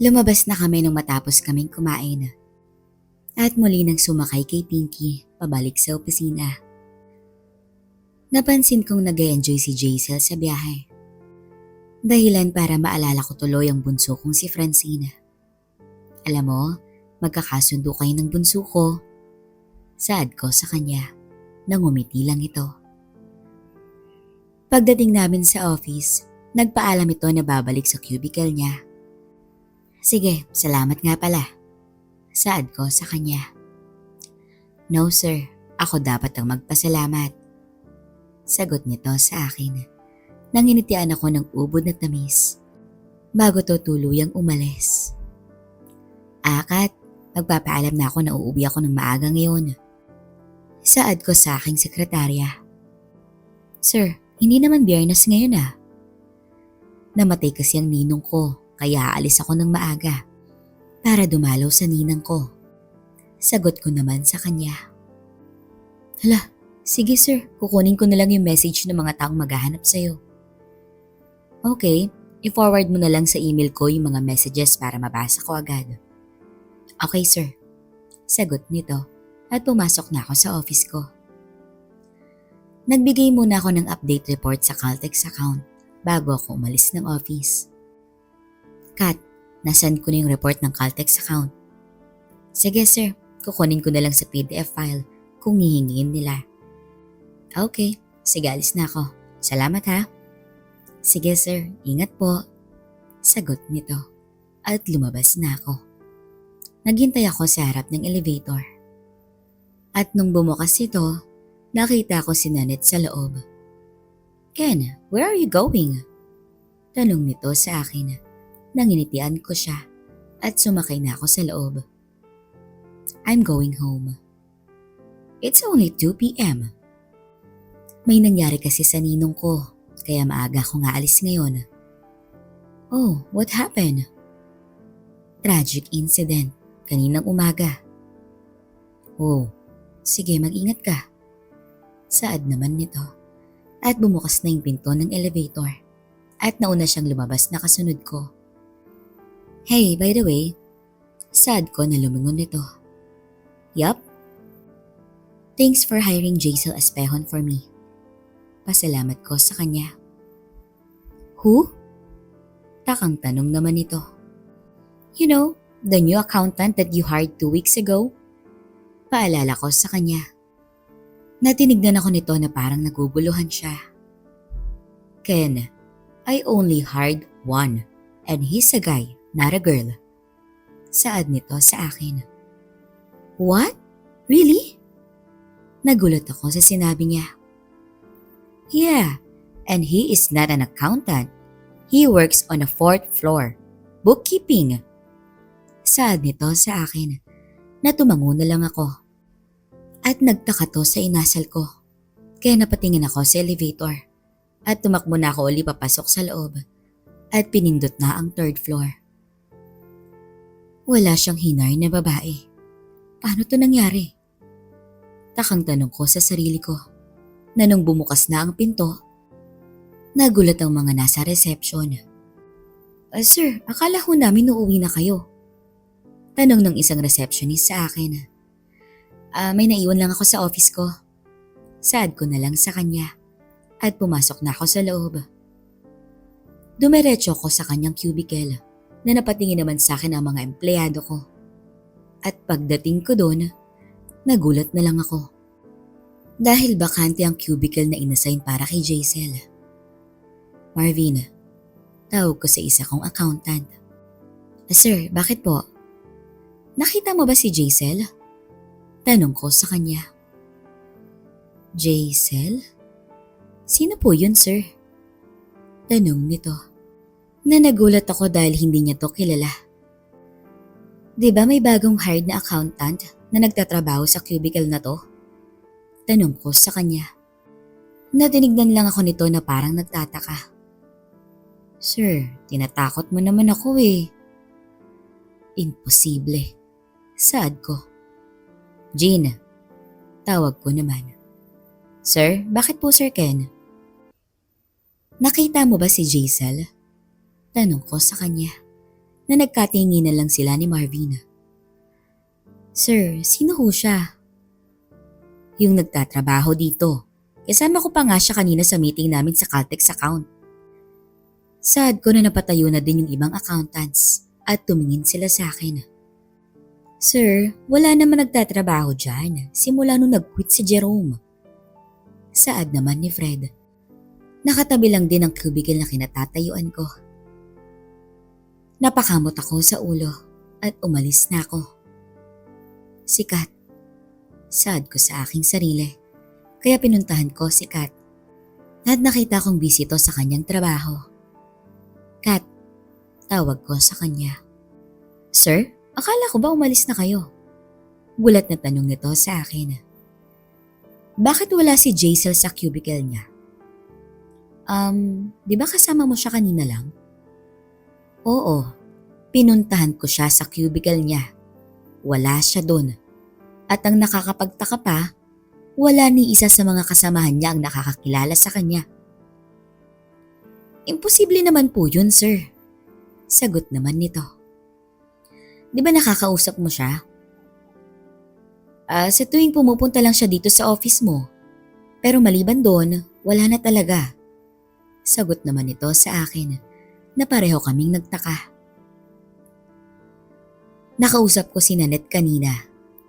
Lumabas na kami nung matapos kaming kumain at muli nang sumakay kay Pinky pabalik sa opisina. Napansin kong nag-e-enjoy si Jaisel sa biyahe. Dahilan para maalala ko tuloy ang bunso kong si Francine. Alam mo, magkakasundo kayo ng bunso ko. Saad ko sa kanya, nangumiti lang ito. Pagdating namin sa office, nagpaalam ito na babalik sa cubicle niya. Sige, salamat nga pala. Saad ko sa kanya. No sir, ako dapat ang magpasalamat. Sagot nito sa akin. Nanginitian ako ng ubod na tamis bago to tuluyang umalis. Akat, magpapaalam na ako na uuwi ako ng maaga ngayon. Saad ko sa aking sekretarya. Sir, hindi naman Biyernes ngayon ah. Namatay kasi ang ninong ko kaya aalis ako ng maaga para dumalaw sa ninang ko. Sagot ko naman sa kanya. Hala, sige sir, kukunin ko na lang yung message ng mga taong maghahanap sa'yo. Okay, i-forward mo na lang sa email ko yung mga messages para mabasa ko agad. Okay sir, sagot nito at pumasok na ako sa office ko. Nagbigay muna ako ng update report sa Caltex account bago ako umalis ng office. Kat, nasend ko na yung report ng Caltex account. Sige sir, kukunin ko na lang sa PDF file kung hihingin nila. Okay, sige alis na ako. Salamat ha. Sige sir, ingat po. Sagot nito at lumabas na ako. Naghintay ako sa harap ng elevator. At nung bumukas ito, nakita ko si Nanette sa loob. Ken, where are you going? Tanong nito sa akin. Nanginitian ko siya at sumakay na ako sa loob. I'm going home. It's only 2 p.m. May nangyari kasi sa ninong ko kaya maaga akong aalis ngayon. Oh, what happened? Tragic incident kaninang umaga. Oh, sige mag-ingat ka. Saad naman nito at bumukas na yung pinto ng elevator at nauna siyang lumabas na kasunod ko. Hey, by the way, saad ko na lumingon nito. Yup. Thanks for hiring Jaisel Espehon for me. Pasalamat ko sa kanya. Who? Takang tanong naman ito. You know, the new accountant that you hired 2 weeks ago? Paalala ko sa kanya. Natinignan ako nito na parang naguguluhan siya. Ken, I only hired one and he's a guy, not a girl. Saad nito sa akin. What? Really? Nagulat ako sa sinabi niya. Yeah, and he is not an accountant. He works on the 4th floor. Bookkeeping. Saad nito sa akin na tumango na lang ako. At nagtaka to sa inasal ko. Kaya napatingin ako sa elevator. At tumakbo na ako uli papasok sa loob. At pinindot na ang 3rd floor. Wala siyang hinay na babae. Paano to nangyari? Takang tanong ko sa sarili ko. Na nung bumukas na ang pinto, nagulat ang mga nasa reception. Sir, akala ko namin uuwi na kayo. Tanong ng isang receptionist sa akin. May naiwan lang ako sa office ko. Saad ko na lang sa kanya at pumasok na ako sa loob. Dumiretso ko sa kanyang cubicle na napatingin naman sa akin ang mga empleyado ko. At pagdating ko doon, nagulat na lang ako. Dahil bakante ang cubicle na inassign para kay Jaisel. Marvin, tawag ko sa isa kong accountant. Sir, bakit po? Nakita mo ba si Jaisel? Tanong ko sa kanya. Jaisel? Sino po yun, sir? Tanong nito. Na nagulat ako dahil hindi niya to kilala. Diba may bagong hired na accountant na nagtatrabaho sa cubicle na to? Tanong ko sa kanya. Natinignan lang ako nito na parang nagtataka. Sir, tinatakot mo naman ako eh. Imposible. Saad ko. Jean, tawag ko naman. Sir, bakit po Sir Ken? Nakita mo ba si Jaisel? Tanong ko sa kanya na nagkatinginan lang sila ni Marvin. Sir, sino ho siya? Yung nagtatrabaho dito. Kasama ko pa nga siya kanina sa meeting namin sa Caltex account. Sad ko na napatayo na din yung ibang accountants at tumingin sila sa akin. Sir, wala naman nagtatrabaho dyan simula nung nag-quit si Jerome. Saad naman ni Fred. Nakatabi lang din ang cubicle na kinatatayuan ko. Napakamot ako sa ulo at umalis na ako. Si Kat. Saad ko sa aking sarili. Kaya pinuntahan ko si Kat. At nakita kong busy to sa kanyang trabaho. Kat, tawag ko sa kanya. Sir, akala ko ba umalis na kayo? Gulat na tanong nito sa akin. Bakit wala si Jaisal sa cubicle niya? Di ba kasama mo siya kanina lang? Oo, pinuntahan ko siya sa cubicle niya. Wala siya doon. At ang nakakapagtaka pa, wala ni isa sa mga kasamahan niya ang nakakakilala sa kanya. Imposible naman po yun, sir. Sagot naman nito. Di ba nakakausap mo siya? Sa tuwing pumupunta lang siya dito sa office mo. Pero maliban doon, wala na talaga. Sagot naman ito sa akin na pareho kaming nagtaka. Nakausap ko si Nanette kanina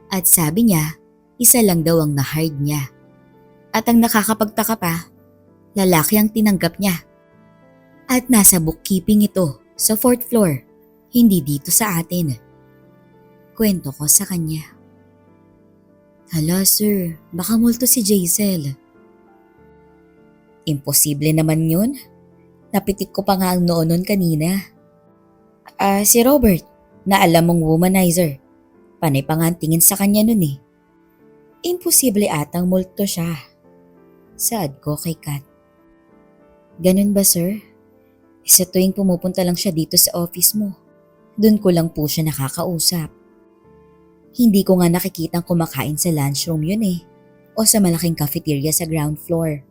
at sabi niya isa lang daw ang na-hire niya. At ang nakakapagtaka pa, lalaki ang tinanggap niya. At nasa bookkeeping ito sa 4th floor, hindi dito sa atin. Kwento ko sa kanya. Hala sir, baka multo si Jaisal. Imposible naman yun. Napitik ko pa nga ang noon nun kanina. Si Robert, na alam mong womanizer. Panay pa nga ang tingin sa kanya nun eh. Imposible atang multo siya. Saad ko kay Kat. Ganun ba sir? Sa tuwing pumupunta lang siya dito sa office mo, dun ko lang po siya nakakausap. Hindi ko nga nakikitang kumakain sa lunchroom yun eh, o sa malaking cafeteria sa ground floor.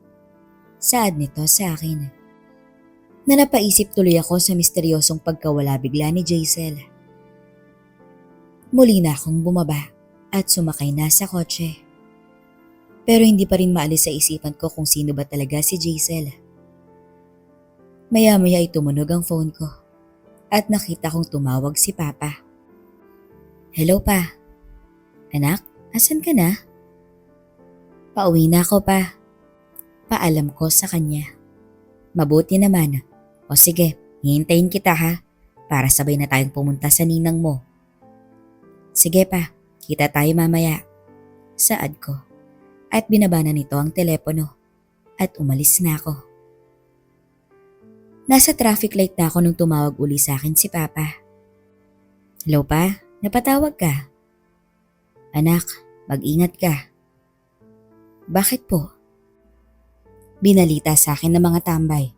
Saad nito sa akin. Na napaisip tuloy ako sa misteryosong pagkawala bigla ni Jaisal. Muli na akong bumaba at sumakay na sa kotse. Pero hindi pa rin maalis sa isipan ko kung sino ba talaga si Jaisal. Maya-maya ay tumunog ang phone ko at nakita kong tumawag si Papa. Hello pa. Anak, asan ka na? Pauwi na ako pa. Paalam ko sa kanya. Mabuti naman. O sige, hihintayin kita ha, para sabay na tayong pumunta sa ninang mo. Sige pa, kita tayo mamaya. Saad ko. At binaba na nito ang telepono. At umalis na ako. Nasa traffic light na ako nung tumawag uli sa akin si Papa. Hello pa, napatawag ka? Anak, mag-ingat ka. Bakit po? Binalita sa akin ng mga tambay.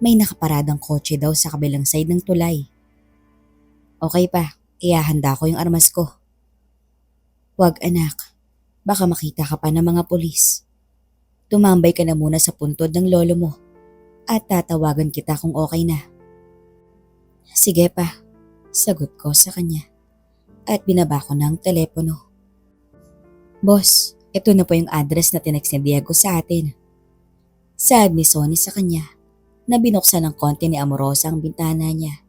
May nakaparadang kotse daw sa kabilang side ng tulay. Okay pa, kaya handa ko yung armas ko. Wag anak, baka makita ka pa ng mga pulis. Tumambay ka na muna sa puntod ng lolo mo at tatawagan kita kung okay na. Sige pa, sagot ko sa kanya at binaba ko ng telepono. Boss, ito na po yung address na tinext ni Diego sa atin. Saad ni Sonny sa kanya na binuksan ng konti ni Amorosa ang bintana niya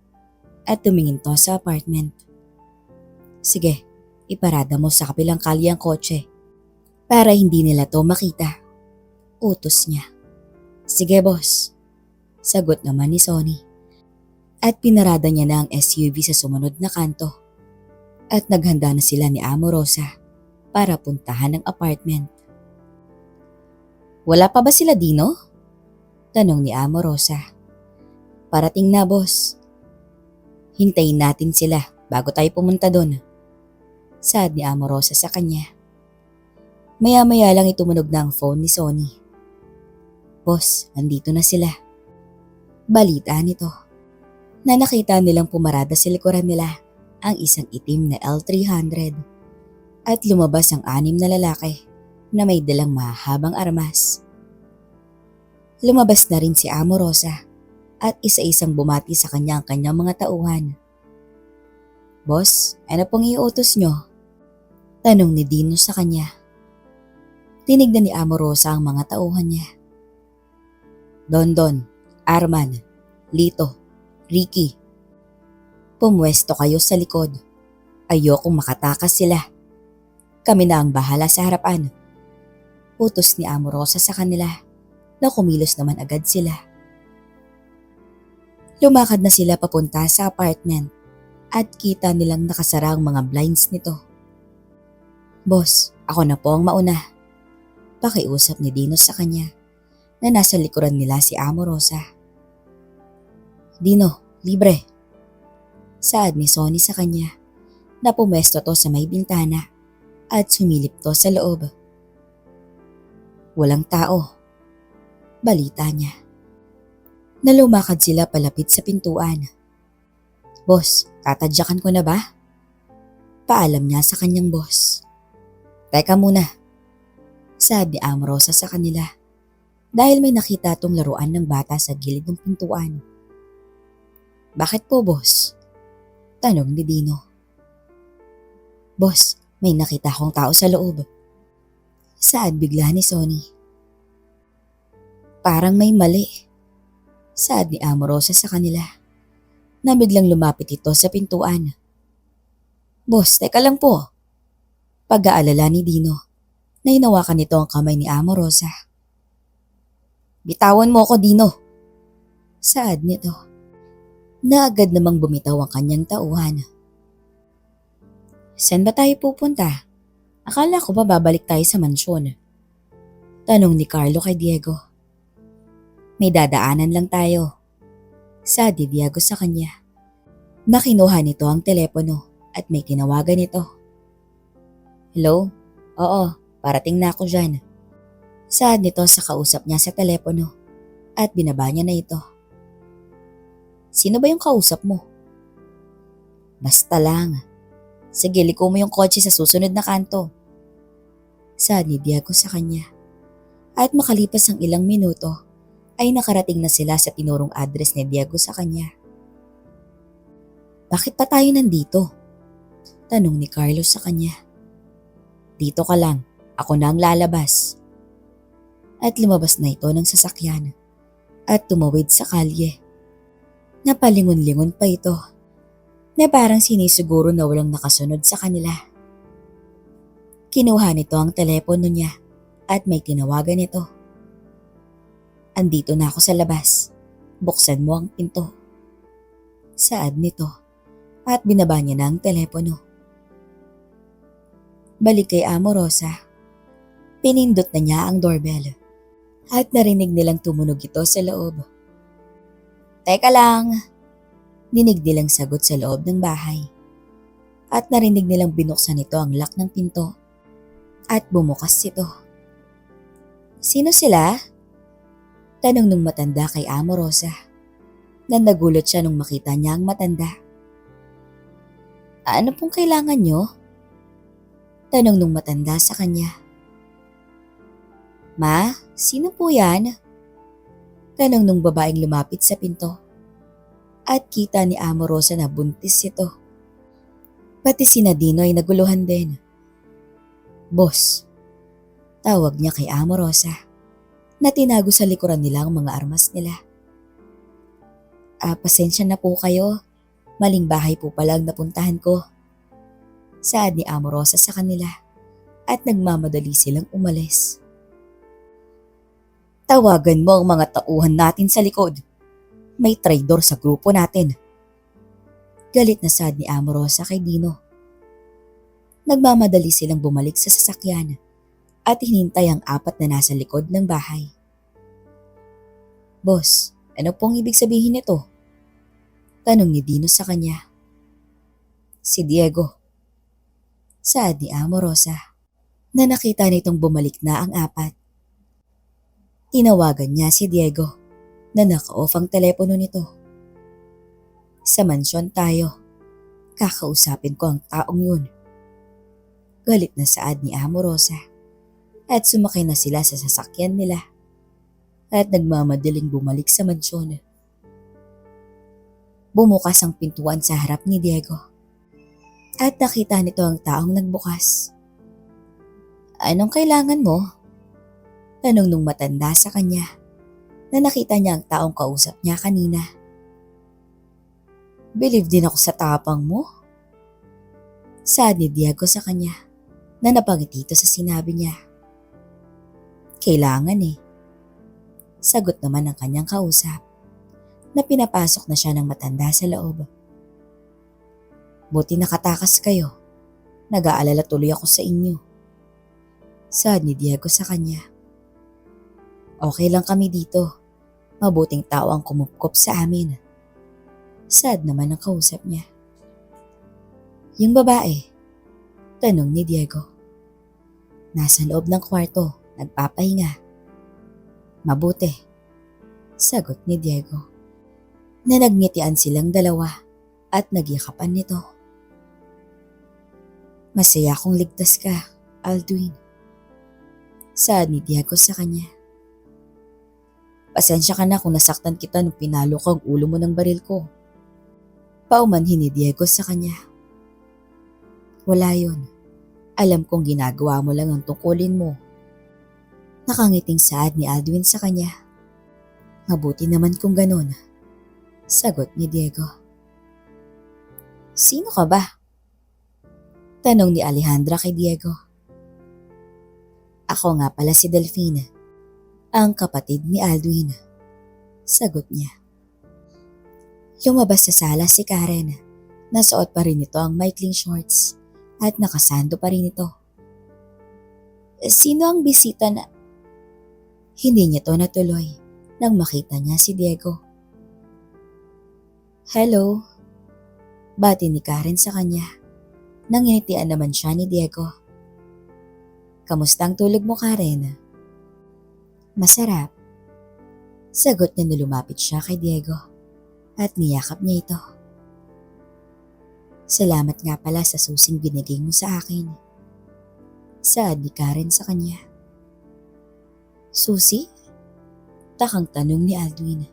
at tumingin to sa apartment. Sige, iparada mo sa kabilang kalye ang kotse para hindi nila to makita. Utos niya. Sige boss, sagot naman ni Sonny at pinarada niya na ang SUV sa sumunod na kanto at naghanda na sila ni Amorosa para puntahan ang apartment. Wala pa ba sila Dino? Tanong ni Amorosa. Parating na boss. Hintayin natin sila bago tayo pumunta doon. Saad ni Amorosa sa kanya. Maya-maya lang itumunog na ang phone ni Sonny. Boss, andito na sila. Balita nito na nakita nilang pumarada sa likuran nila ang isang itim na L300 at lumabas ang 6 na lalaki na may dalang mahabang armas. Lumabas na rin si Amorosa at isa-isang bumati sa kanya ang kanyang mga tauhan. Boss, ano pong iutos nyo? Tanong ni Dino sa kanya. Tinignan ni Amorosa ang mga tauhan niya. Dondon, Arman, Lito, Ricky. Pumwesto kayo sa likod. Ayokong makatakas sila. Kami na ang bahala sa harapan. Utos ni Amorosa sa kanila na kumilos naman agad sila. Lumakad na sila papunta sa apartment at kita nilang nakasara ang mga blinds nito. Boss, ako na po ang mauna. Pakiusap ni Dino sa kanya na nasa likuran nila si Amorosa. Dino, libre. Saad ni Sonny sa kanya na pumesto to sa may bintana at sumilip to sa loob. Walang tao. Balita niya. Nalumakad sila palapit sa pintuan. Boss, tatadyakan ko na ba? Paalam niya sa kanyang boss. Teka muna. Saad ni Amorosa sa kanila dahil may nakita tong laruan ng bata sa gilid ng pintuan. Bakit po, boss? Tanong ni Dino. Boss, may nakita akong tao sa loob. Saad bigla ni Sonny. Parang may mali. Saad ni Amorosa sa kanila na biglang lumapit ito sa pintuan. Boss, teka lang po. Pag-aalala ni Dino na hinawakan nito ang kamay ni Amorosa. Bitawan mo ako, Dino. Saad nito na agad namang bumitaw ang kanyang tauhan. Saan ba tayo pupunta? Akala ko ba babalik tayo sa mansyon? Tanong ni Carlo kay Diego. May dadaanan lang tayo. Saad ni Diego sa kanya. Nakinuha nito ang telepono at may tinawagan ito. Hello? Oo, parating na ako dyan. Saad nito sa kausap niya sa telepono at binaba niya na ito. Sino ba yung kausap mo? Basta lang. Sige, liko mo yung kotse sa susunod na kanto. Saad ni Diego sa kanya. At makalipas ang ilang minuto, ay nakarating na sila sa tinurong address ni Diego sa kanya. Bakit pa tayo nandito? Tanong ni Carlos sa kanya. Dito ka lang, ako na ang lalabas. At lumabas na ito ng sasakyan at tumawid sa kalye. Napalingon-lingon pa ito na parang sinisiguro na walang nakasunod sa kanila. Kinuha nito ang telepono niya at may tinawagan ito. Andito na ako sa labas. Buksan mo ang pinto. Saad nito at binaba niya na ang telepono. Balik kay Amorosa. Pinindot na niya ang doorbell at narinig nilang tumunog ito sa loob. Teka lang. Dinig nilang sagot sa loob ng bahay. At narinig nilang binuksan nito ang lock ng pinto at bumukas ito. Sino sila? Tanong nung matanda kay Amorosa. Na nagulat siya nung makita niya ang matanda. Ano pong kailangan nyo? Tanong nung matanda sa kanya. Ma, sino po yan? Tanong nung babaeng lumapit sa pinto. At kita ni Amorosa na buntis ito. Pati si Nadino ay naguluhan din. Boss, tawag niya kay Amorosa na tinago sa likuran nila ang mga armas nila. Pasensya na po kayo. Maling bahay po pala ang napuntahan ko. Saad ni Amorosa sa kanila at nagmamadali silang umalis. Tawagan mo ang mga tauhan natin sa likod. May traidor sa grupo natin. Galit na saad ni Amorosa kay Dino. Nagmamadali silang bumalik sa sasakyan at hinintay ang apat na nasa likod ng bahay. Boss, ano pong ibig sabihin nito? Tanong ni Dino sa kanya. Si Diego. Saad ni Amorosa na nakita nitong bumalik na ang apat. Tinawagan niya si Diego na naka-off ang telepono nito. Sa mansyon tayo. Kakausapin ko ang taong yun. Galit na saad ni Amorosa at sumakay na sila sa sasakyan nila at nagmamadaling bumalik sa mansyon. Bumukas ang pintuan sa harap ni Diego at nakita nito ang taong nagbukas. Anong kailangan mo? Tanong nung matanda sa kanya na nakita niya ang taong kausap niya kanina. Believe din ako sa tapang mo. Saad ni Diego sa kanya na napangiti ito sa sinabi niya. Kailangan eh. Sagot naman ng kanyang kausap na pinapasok na siya ng matanda sa loob. Buti nakatakas kayo. Nag-aalala tuloy ako sa inyo. Saad ni Diego sa kanya. Okay lang kami dito. Mabuting tao ang kumupkop sa amin. Saad naman ang kausap niya. Yung babae, tanong ni Diego. Nasa loob ng kwarto, nagpapahinga. Mabuti, sagot ni Diego. Na nagngitian silang dalawa at nagyakapan nito. Masaya kong ligtas ka, Alduin. Saad ni Diego sa kanya. Pasensya ka na kung nasaktan kita nung pinalo ko ang ulo mo ng baril ko. Paumanhin ni Diego sa kanya. Wala yun. Alam kong ginagawa mo lang ang tungkulin mo. Nakangiting saad ni Alduin sa kanya. Mabuti naman kung ganun. Sagot ni Diego. Sino ka ba? Tanong ni Alejandra kay Diego. Ako nga pala si Delphine, ang kapatid ni Alduin. Sagot niya. Lumabas sa sala si Karen. Nasuot pa rin ito ang maikling shorts at nakasando pa rin ito. Sino ang bisita na... Hindi niya to natuloy nang makita niya si Diego. Hello, bati ni Karen sa kanya. Nanginitian naman siya ni Diego. Kamusta ang tulog mo, Karen? Masarap. Sagot niya na lumapit siya kay Diego at niyakap niya ito. Salamat nga pala sa susing binigay mo sa akin. Saad ni Karen sa kanya. Susi? Takang tanong ni Alduin.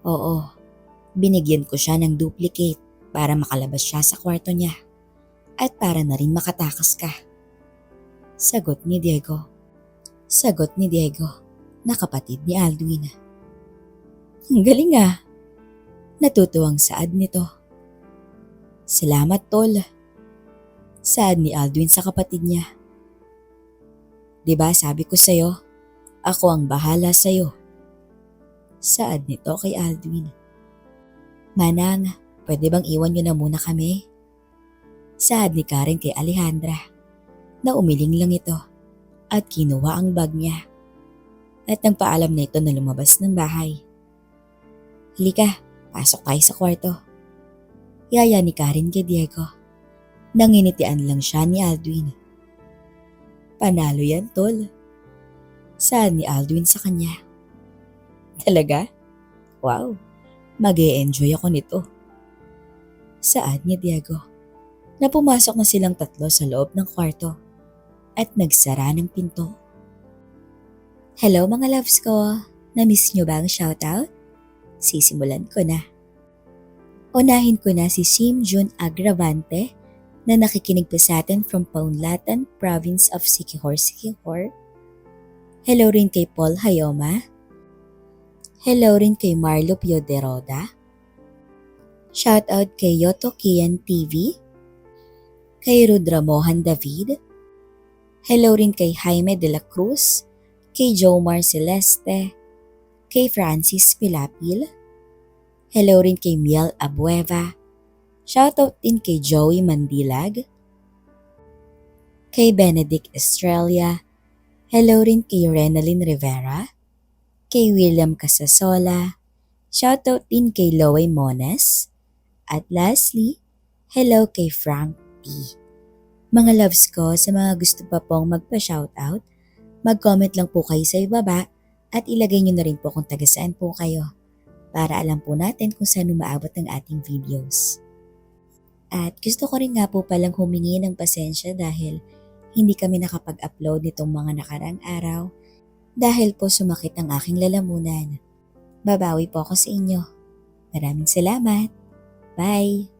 Oo, binigyan ko siya ng duplicate para makalabas siya sa kwarto niya at para na rin makatakas ka. Sagot ni Diego. Sagot ni Diego na kapatid ni Alduin. Ang galing ah. Natutuwang saad nito. Salamat tol. Saad ni Alduin sa kapatid niya. Diba sabi ko sa'yo, ako ang bahala sa'yo. Saad nito kay Alduin. Manang, pwede bang iwan niyo na muna kami? Saad ni Karen kay Alejandra na umiling lang ito at kinuha ang bag niya at nagpaalam na ito na lumabas ng bahay. Halika, pasok tayo sa kwarto. Yaya ni Karen kay Diego. Nanginitian lang siya ni Alduin. Panalo yan, tol. Saad ni Alduin sa kanya. Talaga? Wow, mag-e-enjoy ako nito. Saad ni Diego na pumasok na silang tatlo sa loob ng kwarto at nagsara ng pinto. Hello mga loves ko, na-miss nyo ba ang shoutout? Sisimulan ko na. Unahin ko na si Sim Jun Agravante na nakikinig pa sa atin from Paunlatan, Province of Siquijor, Siquijor. Hello rin kay Paul Hayoma. Hello rin kay Marlo Pioderoda. Shoutout kay Yoto Kian TV. Kay Rudra Mohan David. Hello rin kay Jaime de la Cruz. Kay Jomar Celeste. Kay Francis Pilapil. Hello rin kay Miel Abueva. Shoutout din kay Joey Mandilag. Kay Benedict Estrella. Hello rin kay Renalyn Rivera. Kay William Casasola. Shoutout din kay Loey Mones. At lastly, hello kay Frank P. Mga loves ko, sa mga gusto pa pong magpa-shoutout, mag-comment lang po kayo sa ibaba at ilagay nyo na rin po kung taga saan po kayo para alam po natin kung saan umaabot ang ating videos. At gusto ko rin nga po palang humingi ng pasensya dahil hindi kami nakapag-upload nitong mga nakarang araw dahil po sumakit ang aking lalamunan. Babawi po ako sa inyo. Maraming salamat. Bye!